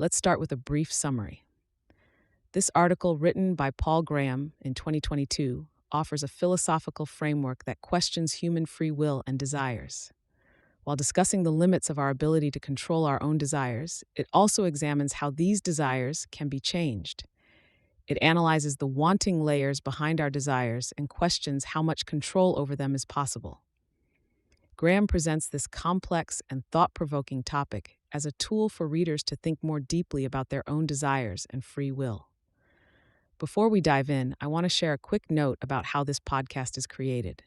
Let's start with a brief summary. This article, written by Paul Graham in 2022, offers a philosophical framework that questions human free will and desires. While discussing the limits of our ability to control our own desires, it also examines how these desires can be changed. It analyzes the wanting layers behind our desires and questions how much control over them is possible. Graham presents this complex and thought-provoking topic as a tool for readers to think more deeply about their own desires and free will. Before we dive in, I want to share a quick note about how this podcast is created.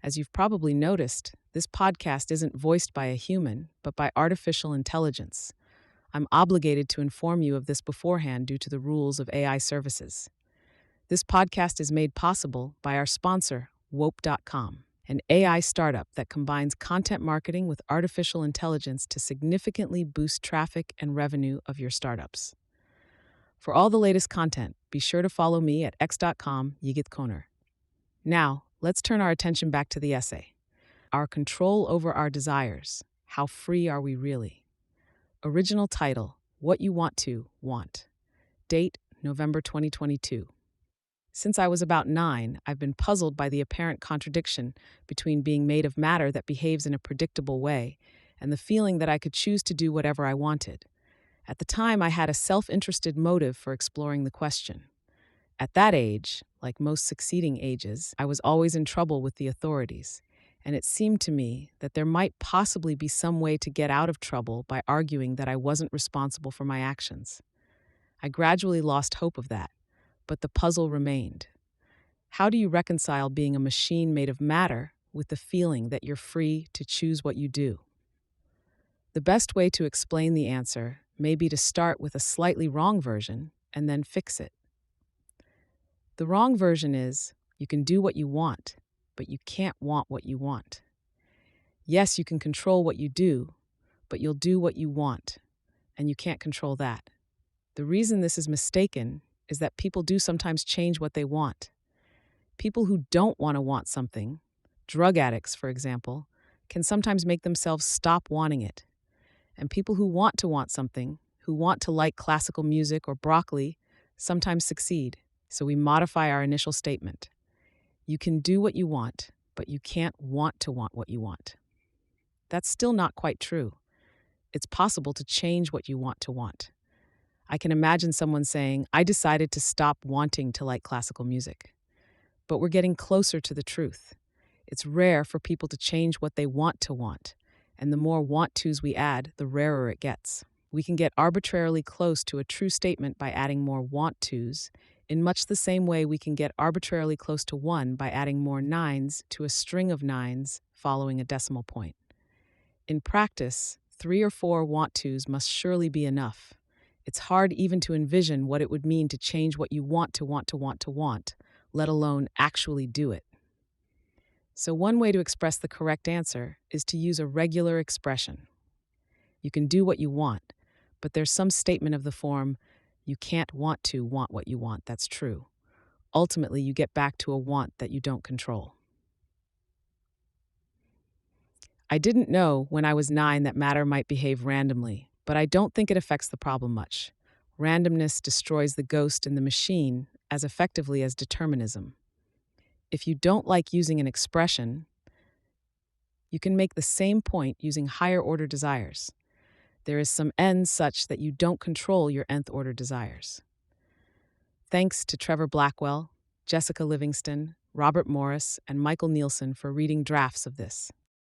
As you've probably noticed, this podcast isn't voiced by a human, but by artificial intelligence. I'm obligated to inform you of this beforehand due to the rules of AI services. This podcast is made possible by our sponsor, Wope.com, an AI startup that combines content marketing with artificial intelligence to significantly boost traffic and revenue of your startups. For all the latest content, be sure to follow me at x.com yigitkoner. Now, let's turn our attention back to the essay. Our control over our desires. How free are we really? Original title, What You Want to Want. Date, November 2022. Since I was about 9, I've been puzzled by the apparent contradiction between being made of matter that behaves in a predictable way and the feeling that I could choose to do whatever I wanted. At the time, I had a self-interested motive for exploring the question. At that age, like most succeeding ages, I was always in trouble with the authorities, and it seemed to me that there might possibly be some way to get out of trouble by arguing that I wasn't responsible for my actions. I gradually lost hope of that, but the puzzle remained. How do you reconcile being a machine made of matter with the feeling that you're free to choose what you do? The best way to explain the answer may be to start with a slightly wrong version and then fix it. The wrong version is, you can do what you want, but you can't want what you want. Yes, you can control what you do, but you'll do what you want, and you can't control that. The reason this is mistaken is that people do sometimes change what they want. People who don't want something, drug addicts, for example, can sometimes make themselves stop wanting it. And people who want something, who want to like classical music or broccoli, sometimes succeed. So we modify our initial statement. You can do what you want, but you can't want what you want. That's still not quite true. It's possible to change what you want to want. I can imagine someone saying, I decided to stop wanting to like classical music. But we're getting closer to the truth. It's rare for people to change what they want to want, and the more want-tos we add, the rarer it gets. We can get arbitrarily close to a true statement by adding more want-tos, in much the same way we can get arbitrarily close to 1 by adding more 9s to a string of 9s following a decimal point. In practice, 3 or 4 want-tos must surely be enough. It's hard even to envision what it would mean to change what you want, let alone actually do it. So one way to express the correct answer is to use a regular expression. You can do what you want, but there's some statement of the form, you can't want what you want. That's true. Ultimately, you get back to a want that you don't control. I didn't know when I was 9 that matter might behave randomly, but I don't think it affects the problem much. Randomness destroys the ghost in the machine as effectively as determinism. If you don't like using an expression, you can make the same point using higher-order desires. There is some n such that you don't control your nth-order desires. Thanks to Trevor Blackwell, Jessica Livingston, Robert Morris, and Michael Nielsen for reading drafts of this.